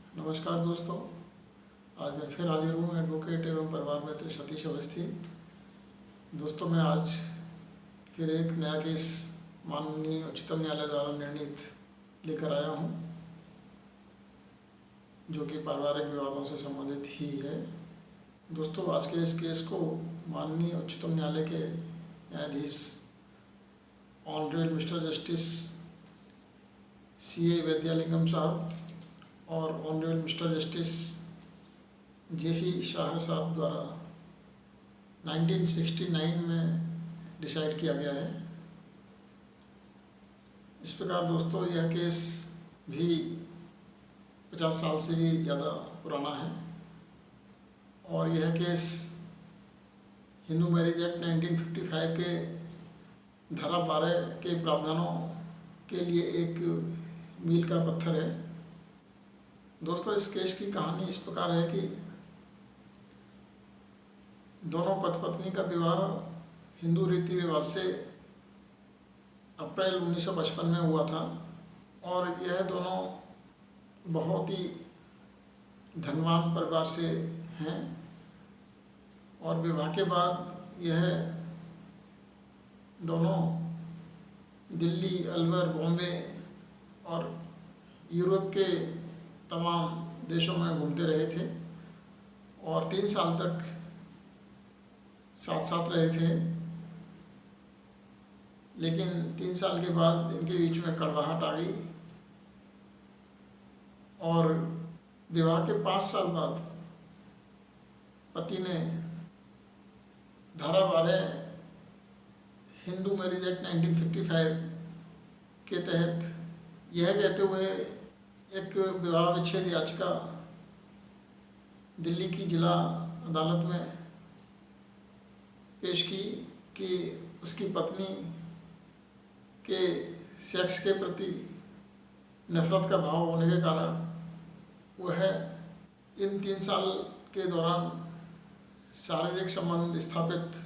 नमस्कार दोस्तों, आज मैं फिर हाजिर हूँ एडवोकेट एवं परिवार मित्र सतीश अवस्थी। दोस्तों, मैं आज फिर एक नया केस माननीय उच्चतम न्यायालय द्वारा निर्णीत लेकर आया हूँ, जो कि पारिवारिक विवादों से संबंधित ही है। दोस्तों, आज के इस केस को माननीय उच्चतम न्यायालय के न्यायाधीश honourable mister justice CA Vaidyalingam साहब और honourable mister justice JC Shah साहब द्वारा 1969 में डिसाइड किया गया है। इस प्रकार दोस्तों, यह केस भी 50 साल से भी ज़्यादा पुराना है और यह केस हिंदू मैरिज एक्ट 1955 के धारा 12 के प्रावधानों के लिए एक मील का पत्थर है। दोस्तों, इस केस की कहानी इस प्रकार है कि दोनों पति पत्नी का विवाह हिंदू रीति रिवाज से अप्रैल 1955 में हुआ था और यह दोनों बहुत ही धनवान परिवार से हैं और विवाह के बाद यह दोनों दिल्ली, अलवर, बॉम्बे और यूरोप के तमाम देशों में घूमते रहे थे और 3 साल तक साथ साथ रहे थे। लेकिन 3 साल के बाद इनके बीच में कड़वाहट आ गई और विवाह के 5 साल बाद पति ने धारा 12 हिंदू मैरिज एक्ट 1955 के तहत यह कहते हुए एक विवाह विच्छेद याचिका दिल्ली की जिला अदालत में पेश की कि उसकी पत्नी के सेक्स के प्रति नफरत का भाव होने के कारण वह इन 3 साल के दौरान शारीरिक संबंध स्थापित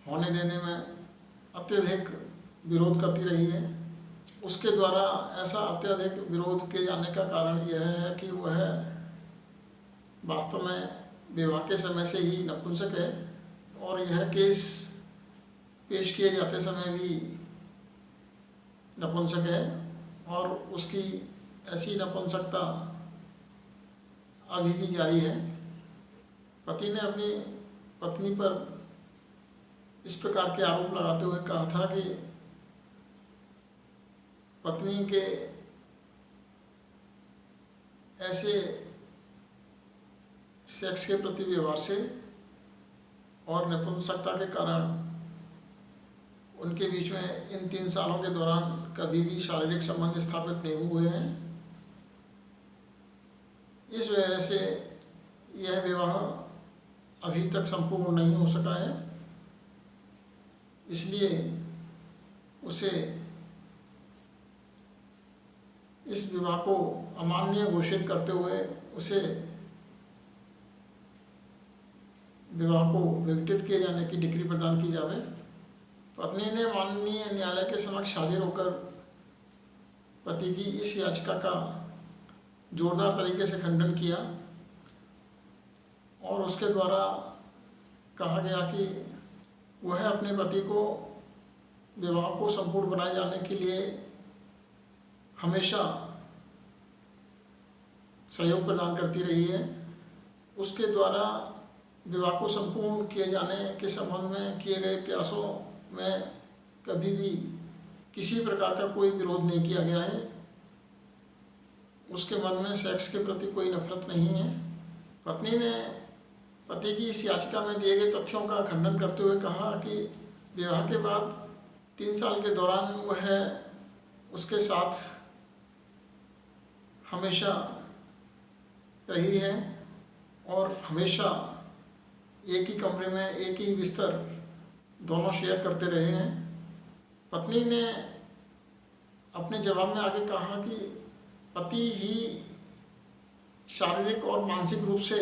होने देने में अत्यधिक विरोध करती रही है। उसके द्वारा ऐसा अत्यधिक विरोध किए जाने का कारण यह है कि वह वास्तव में विवाह के समय से ही नपुंसक है और यह केस पेश किए जाते समय भी नपुंसक है और उसकी ऐसी नपुंसकता अभी भी जारी है। पति ने अपनी पत्नी पर इस प्रकार के आरोप लगाते हुए कहा था कि पत्नी के ऐसे सेक्स के प्रति व्यवहार से और नपुंसकता के कारण उनके बीच में इन 3 सालों के दौरान कभी भी शारीरिक संबंध स्थापित नहीं हुए हैं। इस वजह से यह विवाह अभी तक संपूर्ण नहीं हो सका है। इसलिए उसे इस विवाह को अमान्य घोषित करते हुए उसे विवाह को विघटित किए जाने की डिक्री प्रदान की जावे। पत्नी ने माननीय न्यायालय के समक्ष हाजिर होकर पति की इस याचिका का जोरदार तरीके से खंडन किया और उसके द्वारा कहा गया कि वह अपने पति को विवाह को संपूर्ण बनाए जाने के लिए हमेशा सहयोग प्रदान करती रही है। उसके द्वारा विवाह को संपूर्ण किए जाने के संबंध में किए गए प्रयासों में कभी भी किसी प्रकार का कोई विरोध नहीं किया गया है। उसके मन में सेक्स के प्रति कोई नफरत नहीं है। पत्नी ने पति की इस याचिका में दिए गए तथ्यों का खंडन करते हुए कहा कि विवाह के बाद 3 साल के दौरान वह उसके साथ हमेशा रही है और हमेशा एक ही कमरे में एक ही बिस्तर दोनों शेयर करते रहे हैं। पत्नी ने अपने जवाब में आगे कहा कि पति ही शारीरिक और मानसिक रूप से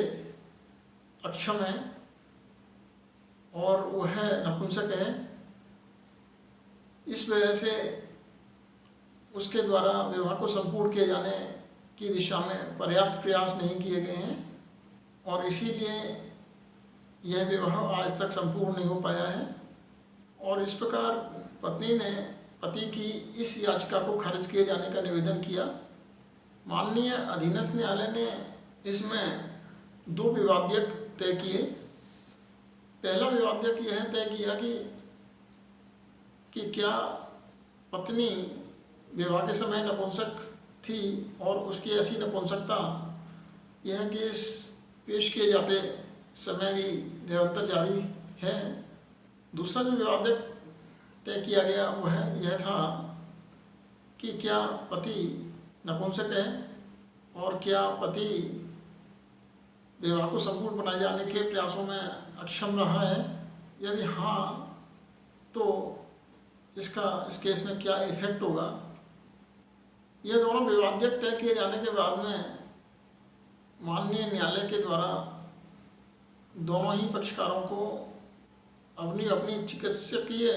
अक्षम है और वह नपुंसक है। इस वजह से उसके द्वारा विवाह को संपूर्ण किए जाने की दिशा में पर्याप्त प्रयास नहीं किए गए हैं और इसीलिए यह विवाह आज तक संपूर्ण नहीं हो पाया है। और इस प्रकार पत्नी ने पति की इस याचिका को खारिज किए जाने का निवेदन किया। माननीय अधीनस्थ न्यायालय ने इसमें 2 विवाद्यक तय किए। पहला विवाद्यक यह तय किया कि क्या पत्नी विवाह के समय नपुंसक थी और उसकी ऐसी नपुंसकता यह केस पेश किए जाते समय भी निरंतर जारी है। दूसरा जो विवादक तय किया गया वह यह था कि क्या पति नपुंसक है और क्या पति विवाह को संपूर्ण बनाए जाने के प्रयासों में अक्षम रहा है। यदि हाँ तो इस केस में क्या इफेक्ट होगा। यह दोनों विवाद्यक तय किए जाने के बाद में माननीय न्यायालय के द्वारा दोनों ही पक्षकारों को अपनी अपनी चिकित्सकीय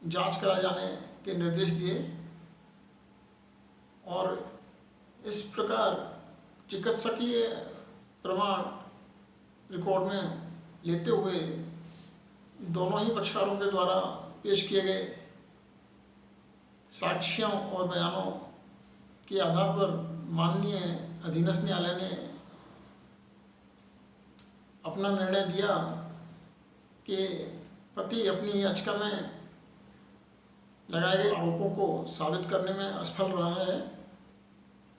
जांच कराए जाने के निर्देश दिए और इस प्रकार चिकित्सकीय प्रमाण रिकॉर्ड में लेते हुए दोनों ही पक्षकारों के द्वारा पेश किए गए साक्ष्यों और बयानों के आधार पर माननीय अधीनस्थ न्यायालय ने अपना निर्णय दिया कि पति अपनी याचिका में लगाए गए आरोपों को साबित करने में असफल रहा है।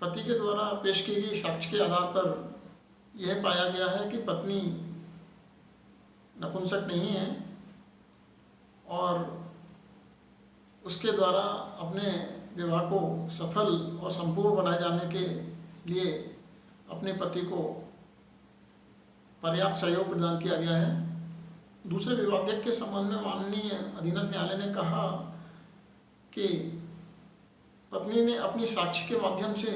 पति के द्वारा पेश की गई साक्ष्य के आधार पर यह पाया गया है कि पत्नी नपुंसक नहीं है और उसके द्वारा अपने विवाह को सफल और संपूर्ण बनाए जाने के लिए अपने पति को पर्याप्त सहयोग प्रदान किया गया है। दूसरे विवादक के संबंध में माननीय अधीनस्थ न्यायालय ने कहा कि पत्नी ने अपनी साक्ष्य के माध्यम से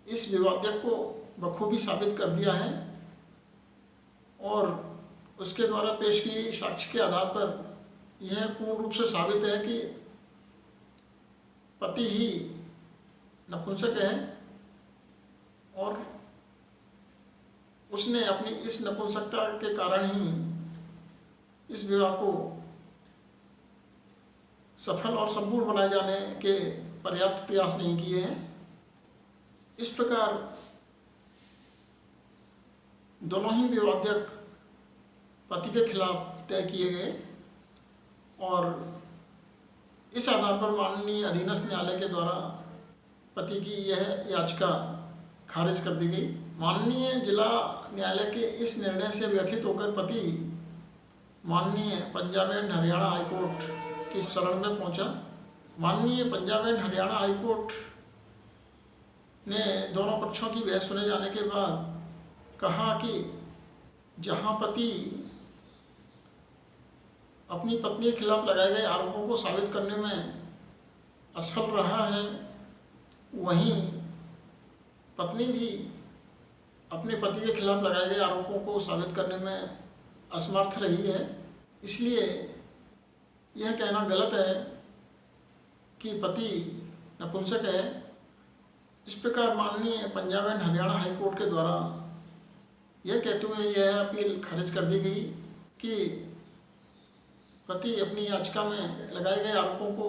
इस विवादक को बखूबी साबित कर दिया है और उसके द्वारा पेश की गई साक्ष्य के आधार पर यह पूर्ण रूप से साबित है कि पति ही नपुंसक है और उसने अपनी इस नपुंसकता के कारण ही इस विवाह को सफल और संपूर्ण बनाए जाने के पर्याप्त प्रयास नहीं किए हैं। इस प्रकार दोनों ही विवादक पति के खिलाफ तय किए गए और इस आधार पर माननीय अधीनस्थ न्यायालय के द्वारा पति की यह याचिका खारिज कर दी गई। माननीय जिला न्यायालय के इस निर्णय से व्यथित होकर पति माननीय Punjab and Haryana high court की शरण में पहुंचा। माननीय Punjab and Haryana high court ने दोनों पक्षों की बहस सुने जाने के बाद कहा कि जहां पति अपनी पत्नी के खिलाफ लगाए गए आरोपों को साबित करने में असफल रहा है, वहीं पत्नी भी अपने पति के खिलाफ लगाए गए आरोपों को साबित करने में असमर्थ रही है। इसलिए यह कहना गलत है कि पति नपुंसक है। इस प्रकार माननीय Punjab and Haryana high court के द्वारा यह कहते हुए यह अपील खारिज कर दी गई कि पति अपनी याचिका में लगाए गए आरोपों को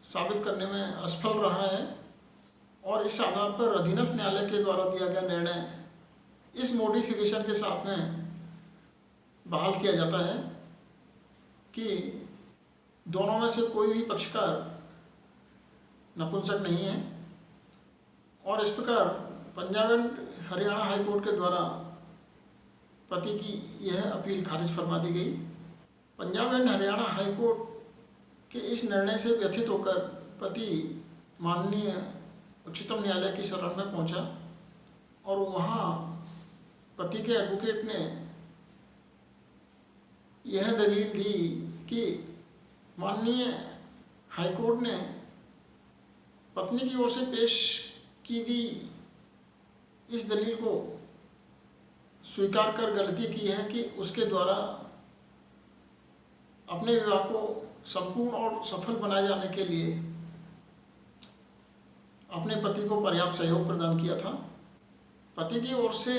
साबित करने में असफल रहा है और इस आधार पर अधीनस्थ न्यायालय के द्वारा दिया गया निर्णय इस मॉडिफिकेशन के साथ में बहाल किया जाता है कि दोनों में से कोई भी पक्षकार नपुंसक नहीं है और इस प्रकार Punjab and Haryana high court के द्वारा पति की यह अपील खारिज फरमा दी गई। Punjab and Haryana high court के इस निर्णय से व्यथित होकर पति माननीय उच्चतम न्यायालय की शरण में पहुंचा और वहां पति के एडवोकेट ने यह दलील दी कि माननीय हाई कोर्ट ने पत्नी की ओर से पेश की गई इस दलील को स्वीकार कर गलती की है कि उसके द्वारा अपने विवाह को संपूर्ण और सफल बनाए जाने के लिए अपने पति को पर्याप्त सहयोग प्रदान किया था। पति की ओर से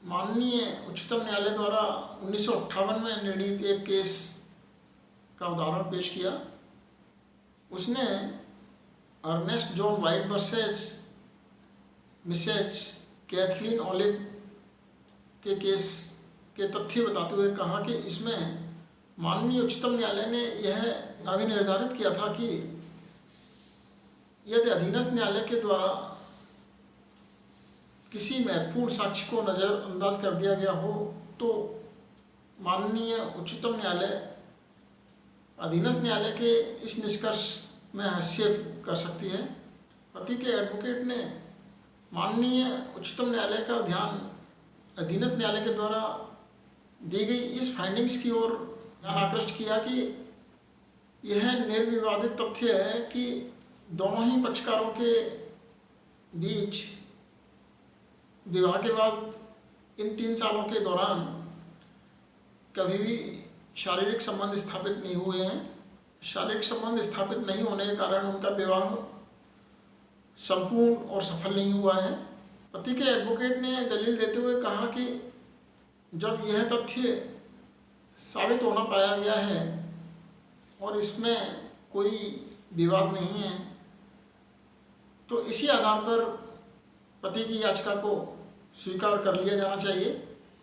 माननीय उच्चतम न्यायालय द्वारा 1958 में निर्णीत एक केस का उदाहरण पेश किया। उसने Ernest John White versus Mrs Kathleen Olive के केस के तथ्य बताते हुए कहा कि इसमें माननीय उच्चतम न्यायालय ने यह अभिनिर्धारित किया था कि यदि अधीनस्थ न्यायालय के द्वारा किसी महत्वपूर्ण साक्ष्य को नज़रअंदाज कर दिया गया हो तो माननीय उच्चतम न्यायालय अधीनस्थ न्यायालय के इस निष्कर्ष में हस्तक्षेप कर सकती है। पति के एडवोकेट ने माननीय उच्चतम न्यायालय का ध्यान अधीनस्थ न्यायालय के द्वारा दी गई इस फाइंडिंग्स की ओर ध्यान आकृष्ट किया कि यह निर्विवादित तथ्य है कि दोनों ही पक्षकारों के बीच विवाह के बाद इन 3 सालों के दौरान कभी भी शारीरिक संबंध स्थापित नहीं हुए हैं। शारीरिक संबंध स्थापित नहीं होने के कारण उनका विवाह संपूर्ण और सफल नहीं हुआ है। पति के एडवोकेट ने दलील देते हुए कहा कि जब यह तथ्य साबित होना पाया गया है और इसमें कोई विवाद नहीं है तो इसी आधार पर पति की याचिका को स्वीकार कर लिया जाना चाहिए।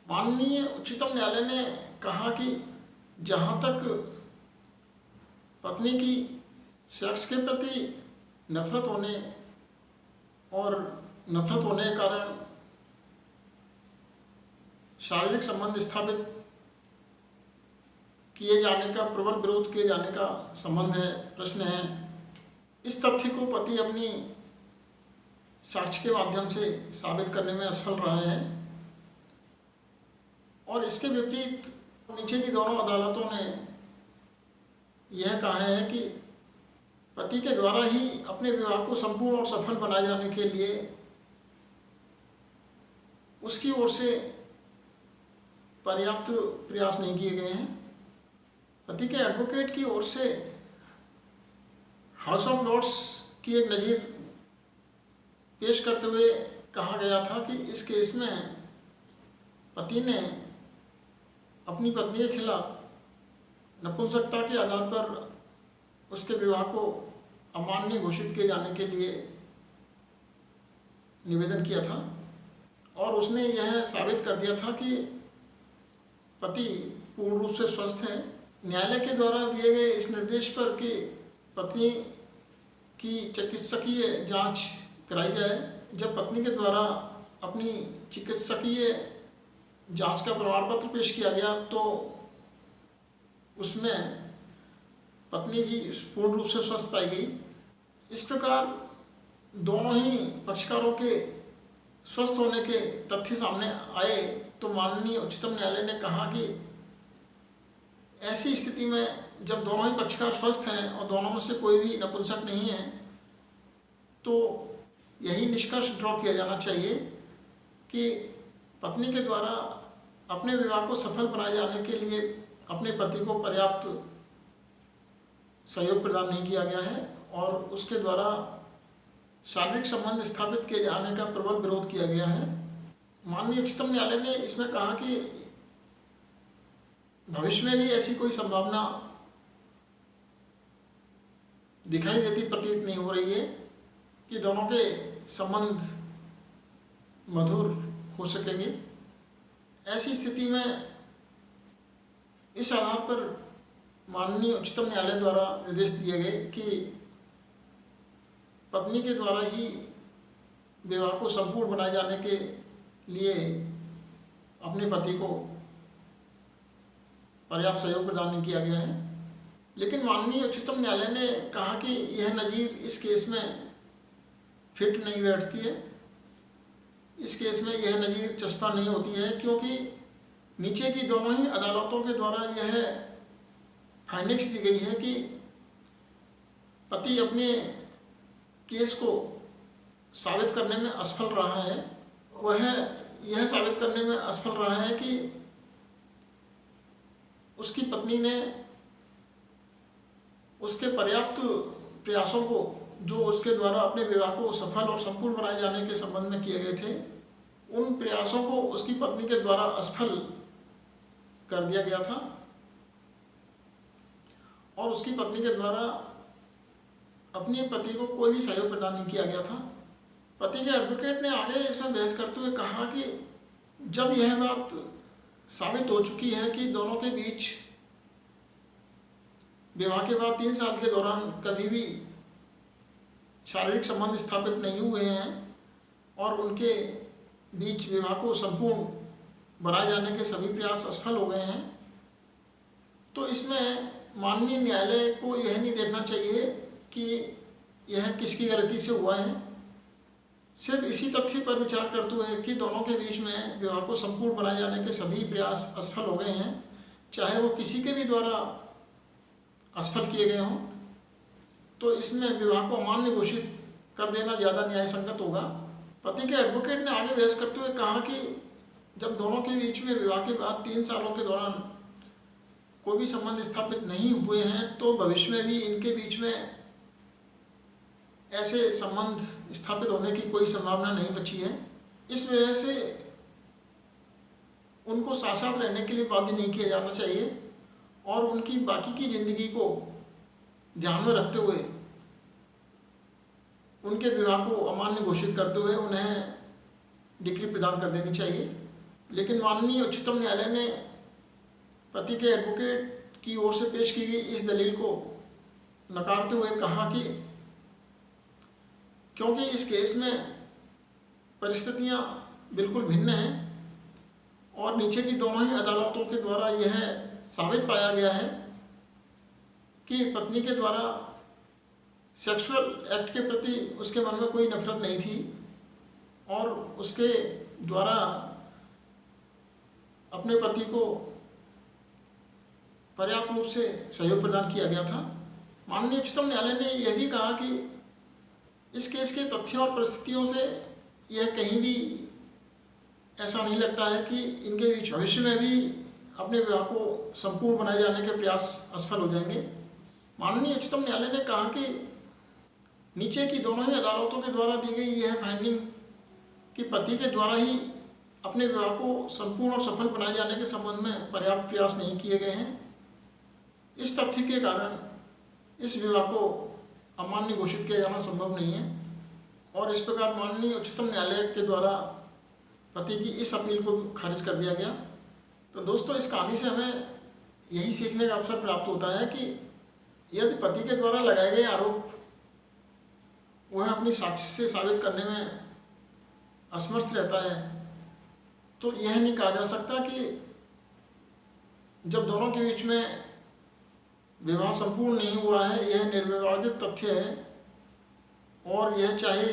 माननीय उच्चतम न्यायालय ने कहा कि जहाँ तक पत्नी की सेक्स के प्रति नफरत होने के कारण शारीरिक संबंध स्थापित किए जाने का प्रबल विरोध किए जाने का प्रश्न है, इस तथ्य को पति अपनी साक्ष्य के माध्यम से साबित करने में असफल रहे हैं। और इसके विपरीत नीचे की दोनों अदालतों ने यह कहा है कि पति के द्वारा ही अपने विवाह को संपूर्ण और सफल बनाए जाने के लिए उसकी ओर से पर्याप्त प्रयास नहीं किए गए हैं। पति के एडवोकेट की ओर से हाउस ऑफ लॉर्ड्स की एक नज़ीर पेश करते हुए कहा गया था कि इस केस में पति ने अपनी पत्नी के खिलाफ नपुंसकता के आधार पर उसके विवाह को अमान्य घोषित किए जाने के लिए निवेदन किया था और उसने यह साबित कर दिया था कि पति पूर्ण रूप से स्वस्थ है। न्यायालय के द्वारा दिए गए इस निर्देश पर कि पत्नी की चिकित्सकीय जांच कराई जाए। जब पत्नी के द्वारा अपनी चिकित्सकीय जांच का प्रमाण पत्र पेश किया गया तो उसमें पत्नी की पूर्ण रूप से स्वस्थ पाई गई। इस प्रकार दोनों ही पक्षकारों के स्वस्थ होने के तथ्य सामने आए तो माननीय उच्चतम न्यायालय ने कहा कि ऐसी स्थिति में जब दोनों ही पक्षकार स्वस्थ हैं और दोनों में से कोई भी नपुंसक नहीं है तो यही निष्कर्ष ड्रॉ किया जाना चाहिए कि पत्नी के द्वारा अपने विवाह को सफल बनाए जाने के लिए अपने पति को पर्याप्त सहयोग प्रदान नहीं किया गया है और उसके द्वारा शारीरिक संबंध स्थापित किए जाने का प्रबल विरोध किया गया है। माननीय उच्चतम न्यायालय ने इसमें कहा कि भविष्य में भी ऐसी कोई संभावना दिखाई देती प्रतीत नहीं हो रही है कि दोनों के संबंध मधुर हो सकेंगे। ऐसी स्थिति में इस आधार पर माननीय उच्चतम न्यायालय द्वारा निर्देश दिए गए कि पत्नी के द्वारा ही विवाह को संपूर्ण बनाए जाने के लिए अपने पति को पर्याप्त सहयोग प्रदान नहीं किया गया है। लेकिन माननीय उच्चतम न्यायालय ने कहा कि यह नज़ीर इस केस में फिट नहीं बैठती है, इस केस में यह नज़ीर चस्पा नहीं होती है क्योंकि नीचे की दोनों ही अदालतों के द्वारा यह फाइंडिंग्स दी गई है कि पति अपने केस को साबित करने में असफल रहा है। वह यह साबित करने में असफल रहा है कि उसकी पत्नी ने उसके पर्याप्त प्रयासों को जो उसके द्वारा अपने विवाह को सफल और संपूर्ण बनाए जाने के संबंध में किए गए थे, उन प्रयासों को उसकी पत्नी के द्वारा असफल कर दिया गया था और उसकी पत्नी के द्वारा अपने पति को कोई भी सहयोग प्रदान नहीं किया गया था। पति के एडवोकेट ने आगे इसमें बहस करते हुए कहा कि जब यह बात साबित हो चुकी है कि दोनों के बीच विवाह के बाद 3 साल के दौरान कभी भी शारीरिक संबंध स्थापित नहीं हुए हैं और उनके बीच विवाह को संपूर्ण बनाए जाने के सभी प्रयास असफल हो गए हैं, तो इसमें माननीय न्यायालय को यह नहीं देखना चाहिए कि यह किसकी गलती से हुआ है। सिर्फ इसी तथ्य पर विचार करते हुए कि दोनों के बीच में विवाह को संपूर्ण बनाए जाने के सभी प्रयास असफल हो गए हैं, चाहे वो किसी के भी द्वारा असफल किए गए हों, तो इसमें विवाह को अमान्य घोषित कर देना ज़्यादा न्याय संगत होगा। पति के एडवोकेट ने आगे बहस करते हुए कहा कि जब दोनों के बीच में विवाह के बाद 3 सालों के दौरान कोई भी संबंध स्थापित नहीं हुए हैं, तो भविष्य में भी इनके बीच में ऐसे संबंध स्थापित होने की कोई संभावना नहीं बची है। इस वजह से उनको साथ साथ रहने के लिए बाध्य नहीं किया जाना चाहिए और उनकी बाकी की ज़िंदगी को ध्यान में रखते हुए उनके विवाह को अमान्य घोषित करते हुए उन्हें डिक्री प्रदान कर देनी चाहिए। लेकिन माननीय उच्चतम न्यायालय ने पति के एडवोकेट की ओर से पेश की गई इस दलील को नकारते हुए कहा कि क्योंकि इस केस में परिस्थितियां बिल्कुल भिन्न हैं और नीचे की दोनों ही अदालतों के द्वारा यह साबित पाया गया है कि पत्नी के द्वारा सेक्सुअल एक्ट के प्रति उसके मन में कोई नफरत नहीं थी और उसके द्वारा अपने पति को पर्याप्त रूप से सहयोग प्रदान किया गया था। माननीय उच्चतम न्यायालय ने यह भी कहा कि इस केस के तथ्यों और परिस्थितियों से यह कहीं भी ऐसा नहीं लगता है कि इनके बीच भविष्य में भी अपने विवाह को संपूर्ण बनाए जाने के प्रयास असफल हो जाएंगे। माननीय उच्चतम न्यायालय ने कहा कि नीचे की दोनों ही अदालतों के द्वारा दी गई यह फाइंडिंग कि पति के द्वारा ही अपने विवाह को संपूर्ण और सफल बनाए जाने के संबंध में पर्याप्त प्रयास नहीं किए गए हैं, इस तथ्य के कारण इस विवाह को अमान्य घोषित किया जाना संभव नहीं है और इस प्रकार माननीय उच्चतम न्यायालय के द्वारा पति की इस अपील को खारिज कर दिया गया। तो दोस्तों, इस कहानी से हमें यही सीखने का अवसर प्राप्त होता है कि यदि पति के द्वारा लगाए गए आरोप वह अपनी साक्ष्य से साबित करने में असमर्थ रहता है, तो यह नहीं कहा जा सकता कि जब दोनों के बीच में विवाह संपूर्ण नहीं हुआ है, यह निर्विवादित तथ्य है और यह चाहे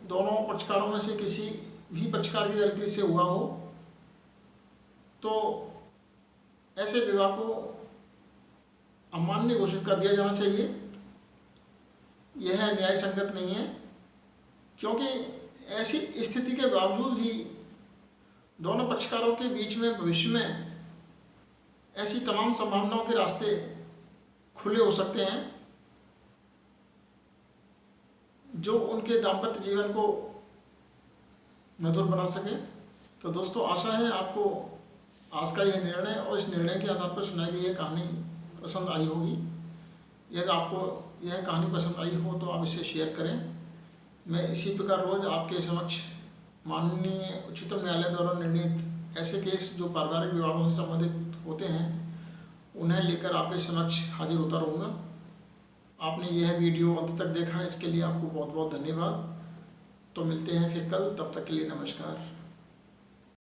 दोनों पक्षकारों में से किसी भी पक्षकार की गलती से हुआ हो, तो ऐसे विवाह को अमान्य घोषित कर दिया जाना चाहिए। यह न्याय संगत नहीं है, क्योंकि ऐसी स्थिति के बावजूद ही दोनों पक्षकारों के बीच में भविष्य में ऐसी तमाम संभावनाओं के रास्ते खुले हो सकते हैं जो उनके दाम्पत्य जीवन को मधुर बना सके। तो दोस्तों, आशा है आपको आज का यह निर्णय और इस निर्णय के आधार पर सुनाई गई यह कहानी पसंद आई होगी। यदि आपको यह कहानी पसंद आई हो तो आप इसे शेयर करें। मैं इसी प्रकार रोज़ आपके समक्ष माननीय उच्चतम न्यायालय द्वारा निर्णीत ऐसे केस जो पारिवारिक विवादों से संबंधित होते हैं उन्हें लेकर आपके समक्ष हाजिर होता रहूँगा। आपने यह वीडियो अंत तक देखा, इसके लिए आपको बहुत बहुत धन्यवाद। तो मिलते हैं फिर कल, तब तक के लिए नमस्कार।